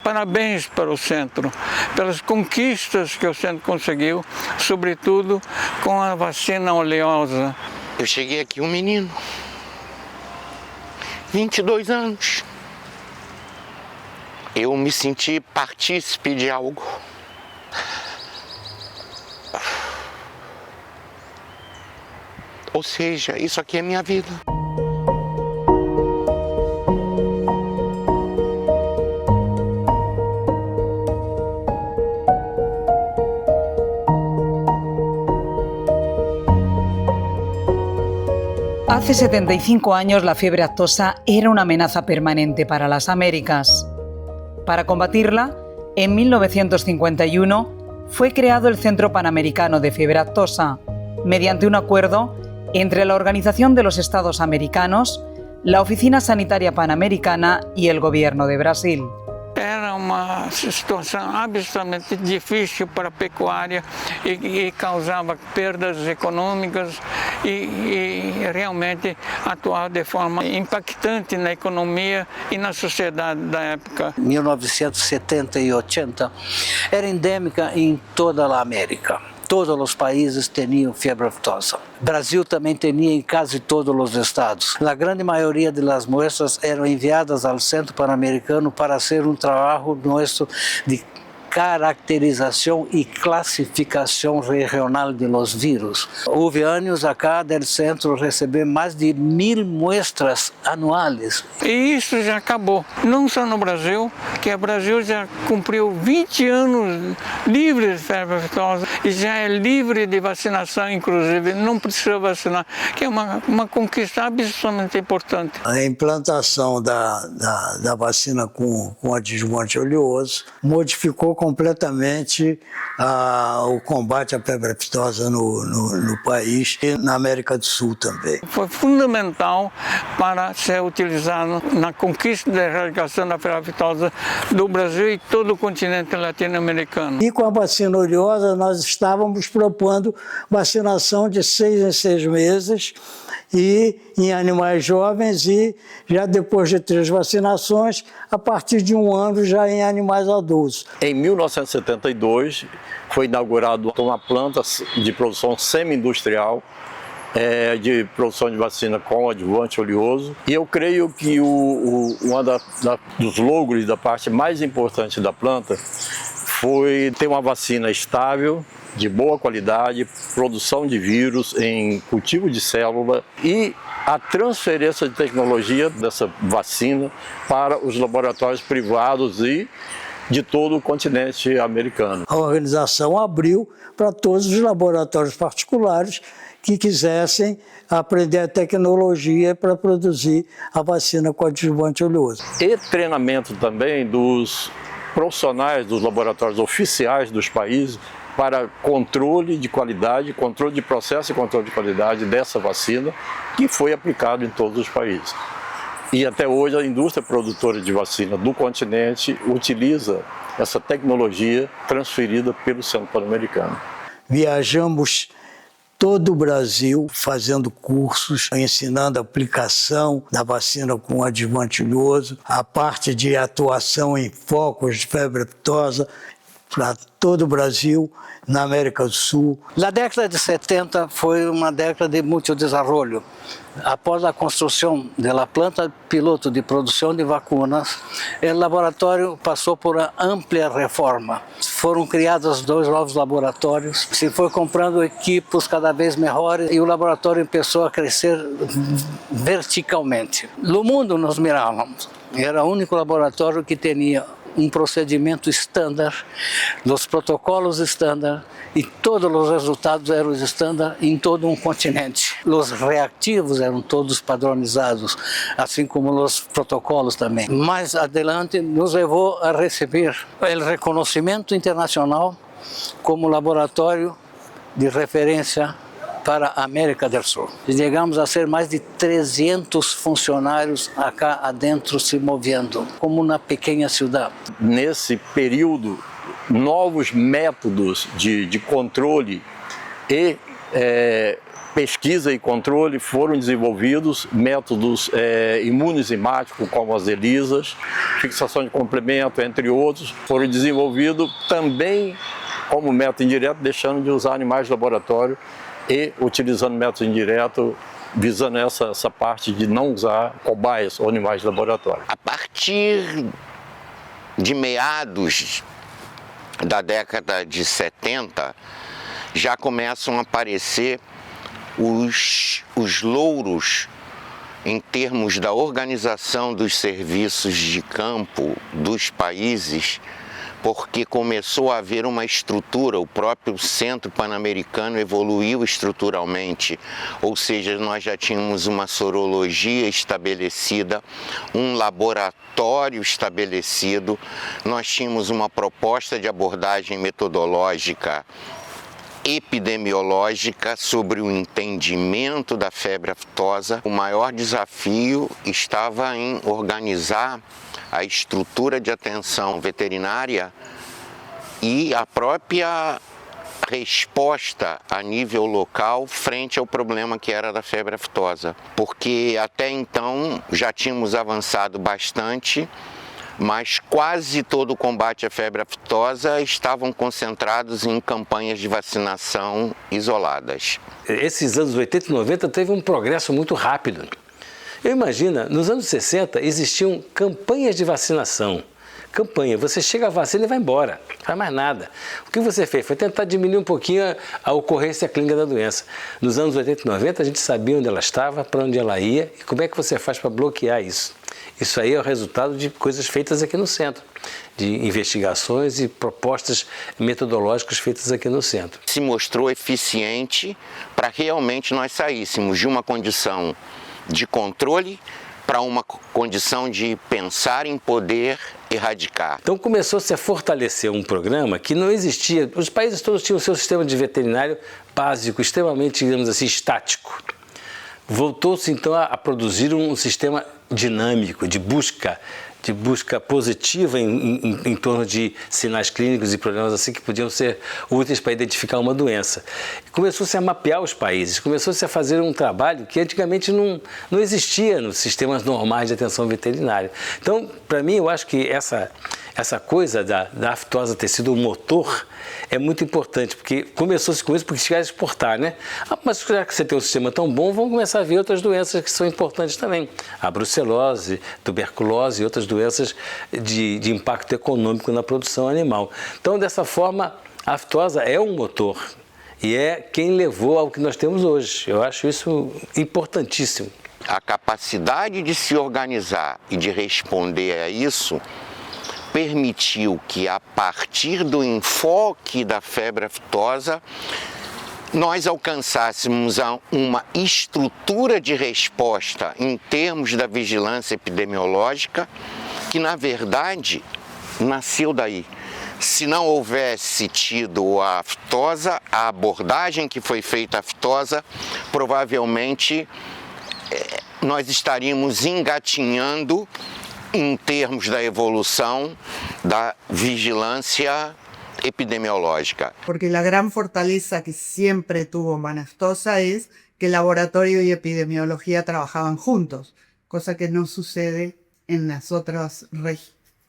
parabéns para o centro, pelas conquistas que o centro conseguiu, sobretudo com a vacina oleosa. Eu cheguei aqui um menino, 22 anos. Eu me senti partícipe de algo. Ou seja, isso aqui é minha vida. Hace 75 años la fiebre aftosa era una amenaza permanente para las Américas. Para combatirla, en 1951 fue creado el Centro Panamericano de Fiebre Aftosa, mediante un acuerdo entre la Organización de los Estados Americanos, la Oficina Sanitaria Panamericana y el Gobierno de Brasil. Era uma situação absolutamente difícil para a pecuária e causava perdas econômicas e realmente atuava de forma impactante na economia e na sociedade da época. 1970 e 80 era endêmica em toda a América. Todos os países tinham febre aftosa. Brasil também tinha em quase todos os estados. A grande maioria das muestras eram enviadas ao Centro Pan-Americano para fazer um trabalho nosso de caracterização e classificação regional de los vírus. Houve anos acá do centro receber mais de 1000 muestras anuais. E isso já acabou, não só no Brasil, que o Brasil já cumpriu 20 anos livre de febre aftosa e já é livre de vacinação, inclusive, não precisa vacinar, que é uma conquista absolutamente importante. A implantação da vacina com adjuvante oleoso modificou completamente o combate à febre aftosa no país e na América do Sul também. Foi fundamental para ser utilizado na conquista da erradicação da febre aftosa do Brasil e todo o continente latino-americano. E com a vacina oleosa nós estávamos propondo vacinação de 6 em 6 meses e em animais jovens e já depois de 3 vacinações, a partir de 1 ano já em animais adultos. Em 1972 foi inaugurada uma planta de produção semi-industrial de produção de vacina com adjuvante oleoso. E eu creio que uma dos logros da parte mais importante da planta foi ter uma vacina estável, de boa qualidade, produção de vírus em cultivo de célula e a transferência de tecnologia dessa vacina para os laboratórios privados e de todo o continente americano. A organização abriu para todos os laboratórios particulares que quisessem aprender a tecnologia para produzir a vacina com adjuvante oleoso. E treinamento também dos profissionais dos laboratórios oficiais dos países para controle de qualidade, controle de processo e controle de qualidade dessa vacina, que foi aplicado em todos os países. E até hoje a indústria produtora de vacina do continente utiliza essa tecnologia transferida pelo Centro Pan-Americano. Viajamos todo o Brasil fazendo cursos, ensinando a aplicação da vacina com adjuvante oleoso, a parte de atuação em focos de febre aftosa, para todo o Brasil, na América do Sul. A década de 70 foi uma década de muito desenvolvimento. Após a construção da planta piloto de produção de vacinas, o laboratório passou por uma ampla reforma. Foram criados 2 novos laboratórios, se foi comprando equipos cada vez melhores e o laboratório começou a crescer verticalmente. No mundo nos mirávamos, era o único laboratório que tinha procedimento estándar, os protocolos estándar e todos os resultados eram estándar em todo um continente. Os reativos eram todos padronizados, assim como os protocolos também. Mais adelante nos levou a receber o reconhecimento internacional como laboratório de referência para a América do Sul. Chegamos a ser mais de 300 funcionários acá adentro se movendo, como uma pequena cidade. Nesse período, novos métodos de controle e pesquisa e controle, foram desenvolvidos métodos imunoenzimáticos, como as ELISAs, fixação de complemento, entre outros, foram desenvolvidos também como método indireto, deixando de usar animais de laboratório e utilizando método indireto, visando essa parte de não usar cobaias ou animais de laboratório. A partir de meados da década de 70, já começam a aparecer os louros em termos da organização dos serviços de campo dos países, porque começou a haver uma estrutura, o próprio Centro Pan-Americano evoluiu estruturalmente, ou seja, nós já tínhamos uma sorologia estabelecida, um laboratório estabelecido, nós tínhamos uma proposta de abordagem metodológica epidemiológica sobre o entendimento da febre aftosa. O maior desafio estava em organizar a estrutura de atenção veterinária e a própria resposta a nível local frente ao problema que era da febre aftosa, porque até então já tínhamos avançado bastante, mas quase todo o combate à febre aftosa estavam concentrados em campanhas de vacinação isoladas. Esses anos 80 e 90 teve um progresso muito rápido. Eu imagino, nos anos 60 existiam campanhas de vacinação. Campanha, você chega a vacina e vai embora, não faz mais nada. O que você fez foi tentar diminuir um pouquinho a ocorrência clínica da doença. Nos anos 80 e 90 a gente sabia onde ela estava, para onde ela ia e como é que você faz para bloquear isso. Isso aí é o resultado de coisas feitas aqui no centro, de investigações e propostas metodológicas feitas aqui no centro. Se mostrou eficiente para realmente nós saíssemos de uma condição de controle para uma condição de pensar em poder erradicar. Então começou-se a fortalecer um programa que não existia. Os países todos tinham o seu sistema de veterinário básico, extremamente, digamos assim, estático. Voltou-se então a produzir um sistema dinâmico, de busca positiva em torno de sinais clínicos e problemas assim que podiam ser úteis para identificar uma doença. Começou-se a mapear os países, começou-se a fazer um trabalho que antigamente não existia nos sistemas normais de atenção veterinária. Então, para mim, eu acho que essa coisa da aftosa ter sido o motor é muito importante, porque começou-se com isso porque se quer exportar, né? Mas já que você tem um sistema tão bom, vamos começar a ver outras doenças que são importantes também. A brucelose, tuberculose e outras doenças de impacto econômico na produção animal. Então, dessa forma, a aftosa é um motor e é quem levou ao que nós temos hoje. Eu acho isso importantíssimo. A capacidade de se organizar e de responder a isso permitiu que, a partir do enfoque da febre aftosa, nós alcançássemos uma estrutura de resposta em termos da vigilância epidemiológica que, na verdade, nasceu daí. Se não houvesse tido a aftosa, a abordagem que foi feita à aftosa, provavelmente nós estaríamos engatinhando em termos da evolução da vigilância epidemiológica. Porque la gran fortaleza que siempre tuvo Manaftosa es que el laboratorio y epidemiología trabajaban juntos, cosa que no sucede en las otras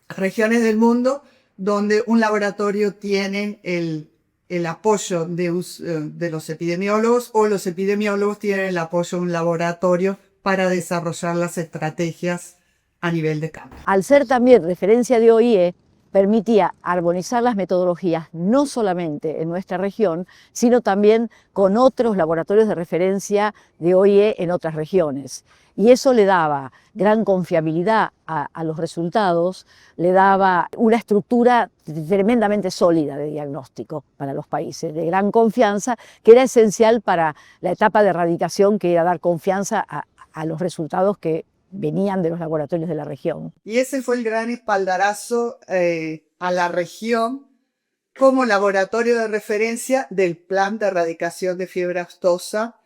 regiones del mundo, donde un laboratorio tiene el apoyo de los epidemiólogos o los epidemiólogos tienen el apoyo de un laboratorio para desarrollar las estrategias a nivel de campo. Al ser también referencia de OIE, permitía armonizar las metodologías no solamente en nuestra región, sino también con otros laboratorios de referencia de OIE en otras regiones. Y eso le daba gran confiabilidad a los resultados, le daba una estructura tremendamente sólida de diagnóstico para los países, de gran confianza, que era esencial para la etapa de erradicación, que era dar confianza a los resultados que venían de los laboratorios de la región. Y ese fue el gran espaldarazo a la región como laboratorio de referencia del plan de erradicación de fiebre aftosa,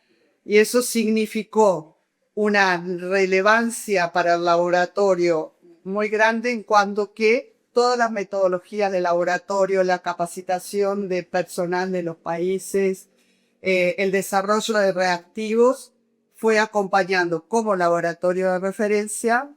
y eso significó una relevancia para el laboratorio muy grande en cuanto que todas las metodologías de laboratorio, la capacitación de personal de los países, el desarrollo de reactivos fue acompañando como laboratorio de referencia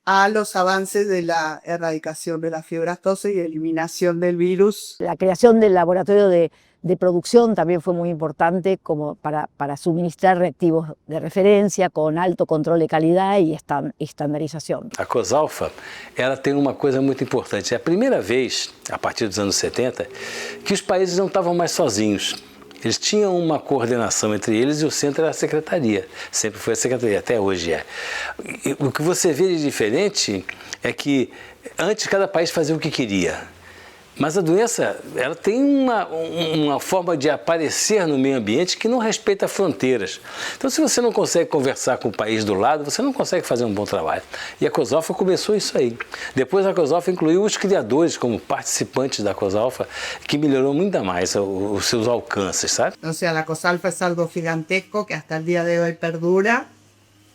a los avances de la erradicación de la fiebre aftosa y eliminación del virus. La creación del laboratorio de producción también fue muy importante como para suministrar reactivos de referencia con alto control de calidad y estandarización. A Cosalfa, ela tem uma coisa muito importante. É a primeira vez, a partir dos anos 70, que os países não estavam mais sozinhos. Eles tinham uma coordenação entre eles e o centro era a secretaria. Sempre foi a secretaria, até hoje é. E o que você vê de diferente é que antes cada país fazia o que queria. Mas a doença, ela tem uma forma de aparecer no meio ambiente que não respeita fronteiras. Então, se você não consegue conversar com o país do lado, você não consegue fazer um bom trabalho. E a Cosalfa começou isso aí. Depois a Cosalfa incluiu os criadores como participantes da Cosalfa, que melhorou ainda mais os seus alcances, sabe? O sea, la Cosalfa es algo gigantesco que hasta el día de hoy perdura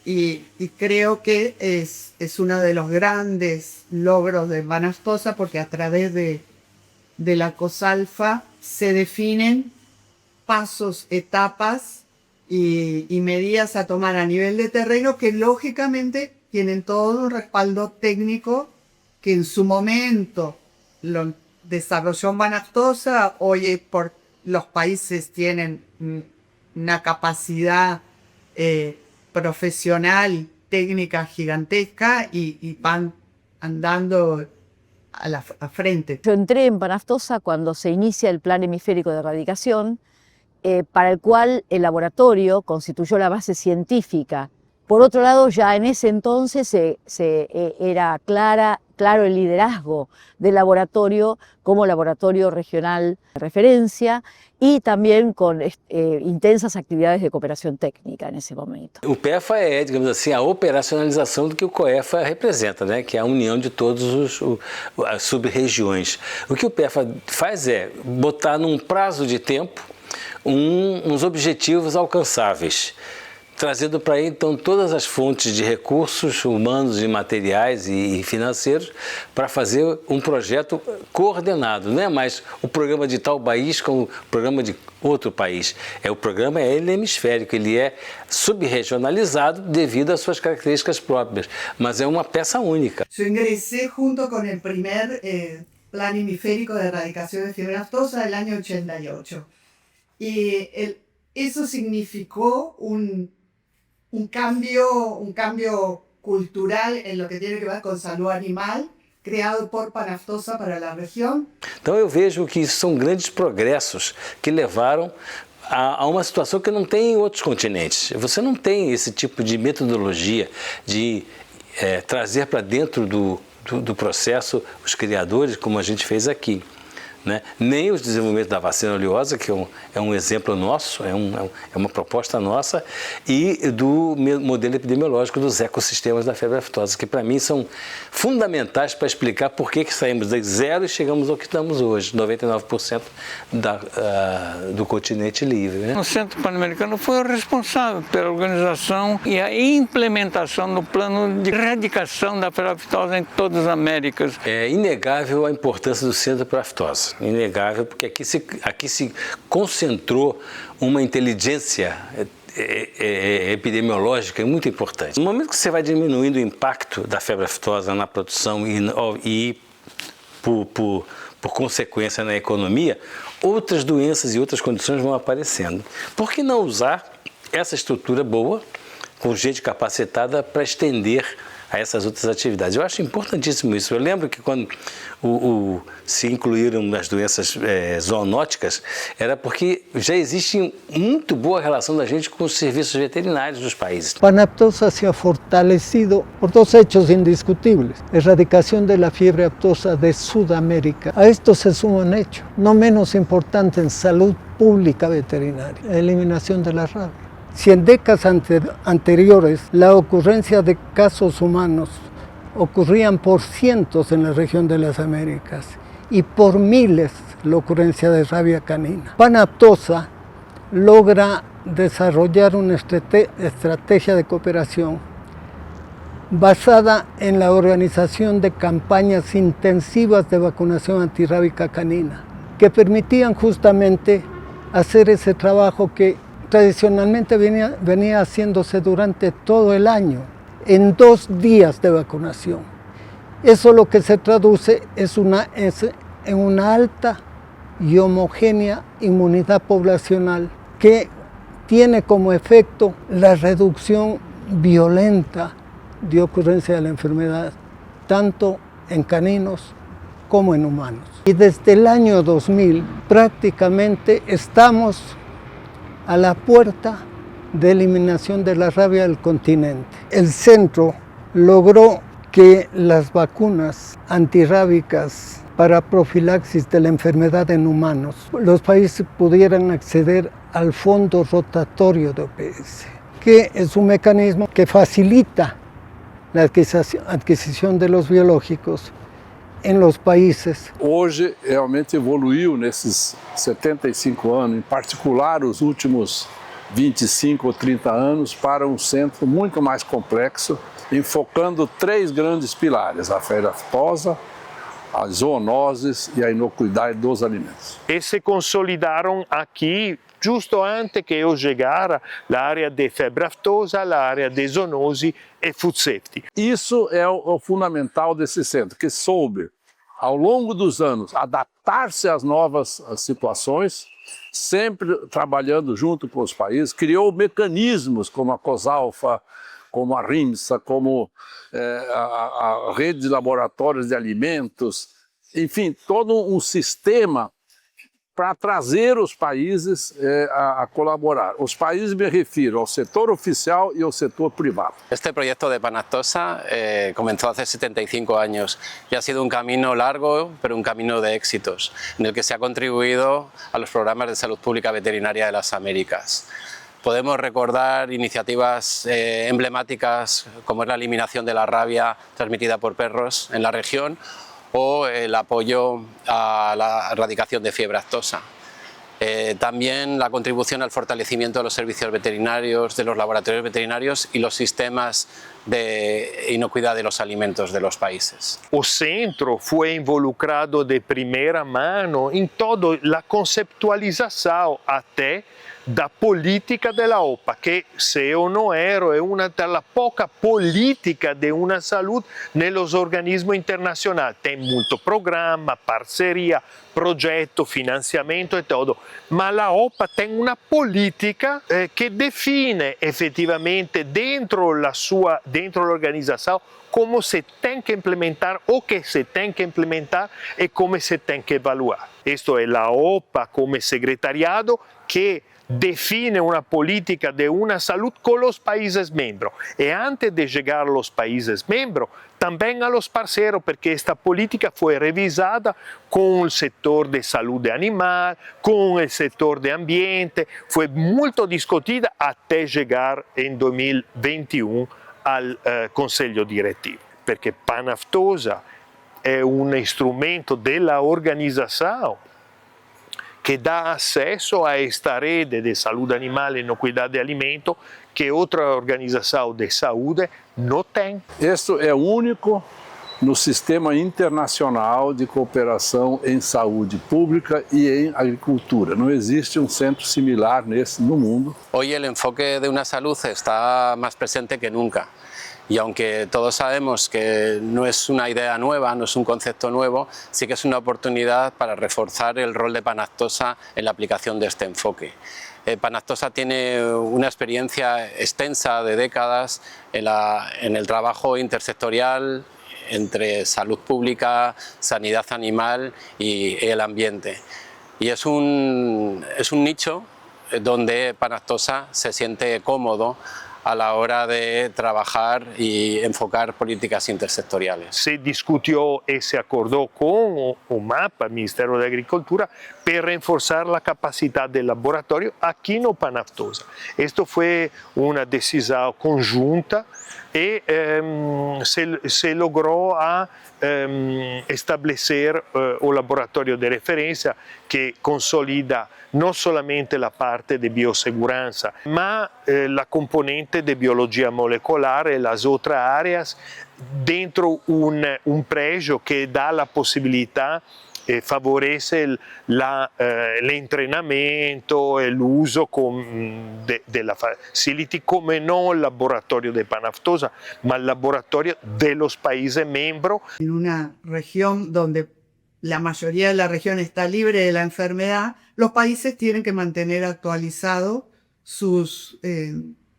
y creo que es uno de los grandes logros de Banastosa porque a través de la Cosalfa se definen pasos, etapas y medidas a tomar a nivel de terreno que lógicamente tienen todo un respaldo técnico que en su momento lo desarrolló Banastosa. Hoy por los países tienen una capacidad profesional, técnica gigantesca y van andando a frente. Yo entré en Banastosa cuando se inicia el Plan Hemisférico de Erradicación, para el cual el laboratorio constituyó la base científica. Por otro lado, ya en ese entonces era claro el liderazgo del laboratorio como laboratorio regional de referencia y también con intensas actividades de cooperación técnica en esse momento. O PEFA é, digamos assim, a operacionalização do que o COEFA representa, né? Que é a união de todas as sub-regiões. O que o PEFA faz é botar num prazo de tempo uns objetivos alcançáveis, trazendo para aí, então, todas as fontes de recursos humanos e materiais e financeiros para fazer um projeto coordenado. Não é mais o programa de tal país como o programa de outro país. O programa ele é hemisférico, ele é subregionalizado devido às suas características próprias, mas é uma peça única. Eu ingressé junto com o primeiro Plan Hemisférico de Erradicación de Fiebre Aftosa del año 88. Y eso significó un cambio cultural en lo que tiene que ver con salud animal, criado por Banastosa para la região. Então eu vejo que isso são grandes progressos que levaram a uma situação que não tem em outros continentes. Você não tem esse tipo de metodologia de trazer para dentro do processo os criadores, como a gente fez aqui. Né? Nem o desenvolvimento da vacina oleosa, que é um exemplo nosso, é uma proposta nossa, e do modelo epidemiológico dos ecossistemas da febre aftosa, que para mim são fundamentais para explicar por que saímos de zero e chegamos ao que estamos hoje, 99% do continente livre. Né? O Centro Pan-Americano foi o responsável pela organização e a implementação do plano de erradicação da febre aftosa em todas as Américas. É inegável a importância do Centro para a Aftose. Inegável, porque aqui se concentrou uma inteligência epidemiológica muito importante. No momento que você vai diminuindo o impacto da febre aftosa na produção e por consequência na economia, outras doenças e outras condições vão aparecendo. Por que não usar essa estrutura boa, com gente capacitada para estender a essas outras atividades? Eu acho importantíssimo isso. Eu lembro que quando se incluíram as doenças zoonóticas, era porque já existe muito boa relação da gente com os serviços veterinários dos países. Banastosa se ha fortalecido por dos hechos indiscutibles: erradicación de la fiebre aftosa de Sudamérica. A esto se suma un hecho no menos importante en salud pública veterinaria: la eliminación de la rabia. Si en décadas anteriores la ocurrencia de casos humanos ocurrían por cientos en la región de las Américas y por miles la ocurrencia de rabia canina, Banastosa logra desarrollar una estrategia de cooperación basada en la organización de campañas intensivas de vacunación antirrábica canina que permitían justamente hacer ese trabajo que tradicionalmente venía haciéndose durante todo el año, en 2 días de vacunación. Eso lo que se traduce en una alta y homogénea inmunidad poblacional que tiene como efecto la reducción violenta de ocurrencia de la enfermedad, tanto en caninos como en humanos. Y desde el año 2000 prácticamente estamos a la puerta de eliminación de la rabia del continente. El centro logró que las vacunas antirrábicas para profilaxis de la enfermedad en humanos, los países pudieran acceder al fondo rotatorio de OPS, que es un mecanismo que facilita la adquisición de los biológicos em los países. Hoje realmente evoluiu nesses 75 anos, em particular os últimos 25 ou 30 anos, para um centro muito mais complexo, enfocando 3 grandes pilares: a febre aftosa, as zoonoses e a inocuidade dos alimentos. E se consolidaram aqui, justo antes que eu chegara, a área de febre aftosa, a área de zoonose e food safety. Isso é o fundamental desse centro, que soube, ao longo dos anos, adaptar-se às novas situações, sempre trabalhando junto com os países, criou mecanismos como a COSALFA, como a RIMSA, como a rede de laboratórios de alimentos, enfim, todo um sistema para trazer os países a colaborar. Os países me refiro ao setor oficial e ao setor privado. Este proyecto de Panactosa comenzó hace 75 años y ha sido un camino largo, pero un camino de éxitos, en el que se ha contribuido a los programas de salud pública veterinaria de las Américas. Podemos recordar iniciativas emblemáticas como es la eliminación de la rabia transmitida por perros en la región o el apoyo a la erradicación de fiebre aftosa. También la contribución al fortalecimiento de los servicios veterinarios, de los laboratorios veterinarios y los sistemas de inocuidad de los alimentos de los países. O centro foi involucrado de primeira mão em toda a conceptualização até da política da OPA, que, se eu não erro, é uma das poucas políticas de uma saúde nos organismos internacionais. Tem muito programa, parceria, projeto, financiamento e tudo. Mas a OPA tem uma política que define efetivamente dentro da organização como se tem que implementar, o que se tem que implementar e como se tem que evaluar. Isto é a OPA como secretariado que define una política de una salud con los países miembros. Y antes de llegar a los países miembros, también a los parceros, porque esta política fue revisada con el sector de salud de animal, con el sector de ambiente, fue muy discutida hasta llegar en 2021 al Consiglio Directivo, porque Panaftosa è un strumento della organizzazione que dá acesso a esta rede de saúde animal e inocuidade de alimento que outra organização de saúde não tem. Este é único no sistema internacional de cooperação em saúde pública e em agricultura. Não existe um centro similar nesse no mundo. Hoy el enfoque de una salud está más presente que nunca. Y aunque todos sabemos que no es una idea nueva, no es un concepto nuevo, sí que es una oportunidad para reforzar el rol de Panactosa en la aplicación de este enfoque. Panactosa tiene una experiencia extensa de décadas en el trabajo intersectorial entre salud pública, sanidad animal y el ambiente. Y es un nicho donde Panactosa se siente cómodo a la hora de trabajar y enfocar políticas intersectoriales. Se discutió y se acordó con o MAPA, Ministerio de Agricultura, para reforzar la capacidad del laboratorio aquí en Panaftosa. Esto fue una decisión conjunta y se logró establecer un laboratorio de referencia que consolida no solamente la parte de bioseguranza, ma la componente de biología molecular y las otras áreas dentro un pregio que da la posibilidad favorece l'entrenamento e l'uso della facility, come non il laboratorio di Panaftosa, ma il laboratorio dello paese membro. En una región donde la mayoría de la región está libre de la enfermedad, los países tienen que mantener actualizados sus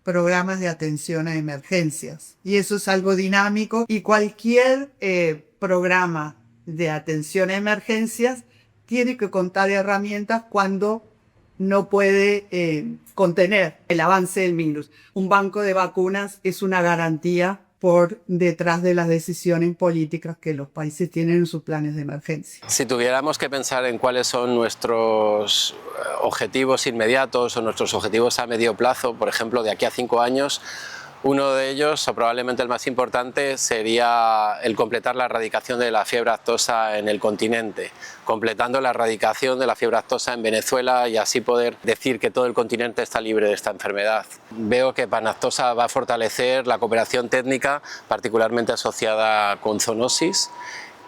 programas de atención a emergencias. Y eso es algo dinámico, y cualquier programa de atención a emergencias tiene que contar herramientas cuando no puede contener el avance del virus. Un banco de vacunas es una garantía por detrás de las decisiones políticas que los países tienen en sus planes de emergencia. Si tuviéramos que pensar en cuáles son nuestros objetivos inmediatos o nuestros objetivos a medio plazo, por ejemplo, de aquí a 5 años, uno de ellos, o probablemente el más importante, sería el completar la erradicación de la fiebre aftosa en el continente, completando la erradicación de la fiebre aftosa en Venezuela y así poder decir que todo el continente está libre de esta enfermedad. Veo que Panaftosa va a fortalecer la cooperación técnica, particularmente asociada con zoonosis,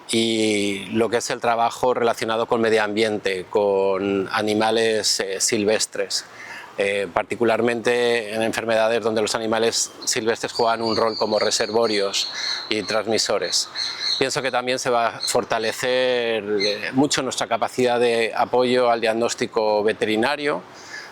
y lo que es el trabajo relacionado con medio ambiente, con animales silvestres. Particularmente en enfermedades donde los animales silvestres juegan un rol como reservorios y transmisores. Pienso que también se va a fortalecer mucho nuestra capacidad de apoyo al diagnóstico veterinario,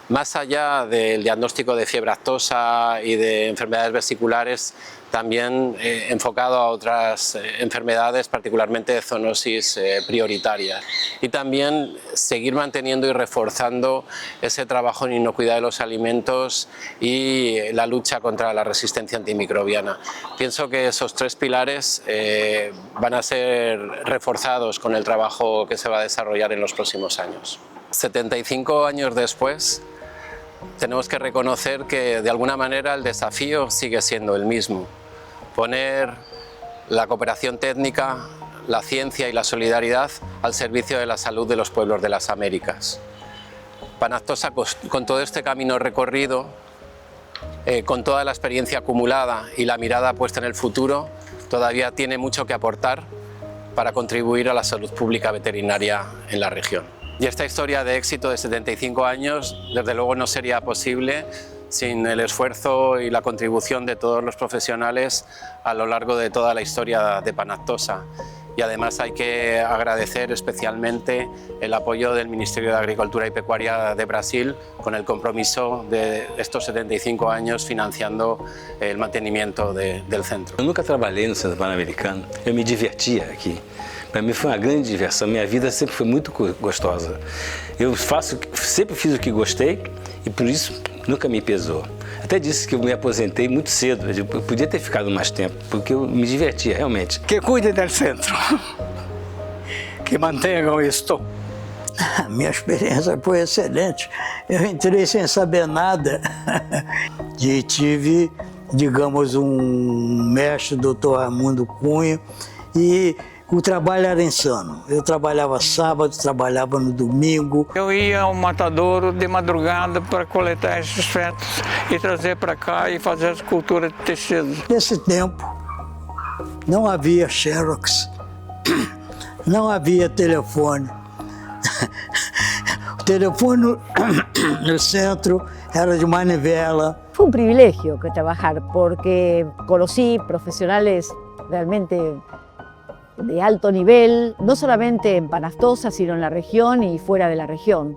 más allá del diagnóstico de fiebre aftosa y de enfermedades vesiculares, también enfocado a otras enfermedades, particularmente zoonosis prioritarias. Y también seguir manteniendo y reforzando ese trabajo en inocuidad de los alimentos y la lucha contra la resistencia antimicrobiana. Pienso que esos 3 pilares van a ser reforzados con el trabajo que se va a desarrollar en los próximos años. 75 años después, tenemos que reconocer que de alguna manera el desafío sigue siendo el mismo: poner la cooperación técnica, la ciencia y la solidaridad al servicio de la salud de los pueblos de las Américas. Panaftosa, con todo este camino recorrido, con toda la experiencia acumulada y la mirada puesta en el futuro, todavía tiene mucho que aportar para contribuir a la salud pública veterinaria en la región. Y esta historia de éxito de 75 años, desde luego, no sería posible sin el esfuerzo y la contribución de todos los profesionales a lo largo de toda la historia de Panaftosa. Y además hay que agradecer especialmente el apoyo del Ministerio de Agricultura y Pecuaria de Brasil, con el compromiso de estos 75 años financiando el mantenimiento del centro. Eu nunca trabalhei no Centro Pan-Americano, eu me divertia aqui. Para mim foi uma grande diversão, minha vida sempre foi muito gostosa. Sempre fiz o que gostei e por isso nunca me pesou. Até disse que eu me aposentei muito cedo, eu podia ter ficado mais tempo, porque eu me divertia realmente. Que cuide del centro, que mantenham isto. A minha experiência foi excelente. Eu entrei sem saber nada e tive, digamos, um mestre, doutor Armando Cunha, e o trabalho era insano. Eu trabalhava sábado, trabalhava no domingo. Eu ia ao matadouro de madrugada para coletar esses fetos e trazer para cá e fazer as culturas de tecido. Nesse tempo, não havia Xerox, não havia telefone. O telefone no centro era de manivela. Fue un privilegio trabajar porque conocí profesionales realmente de alto nivel, no solamente en Panaftosa, sino en la región y fuera de la región.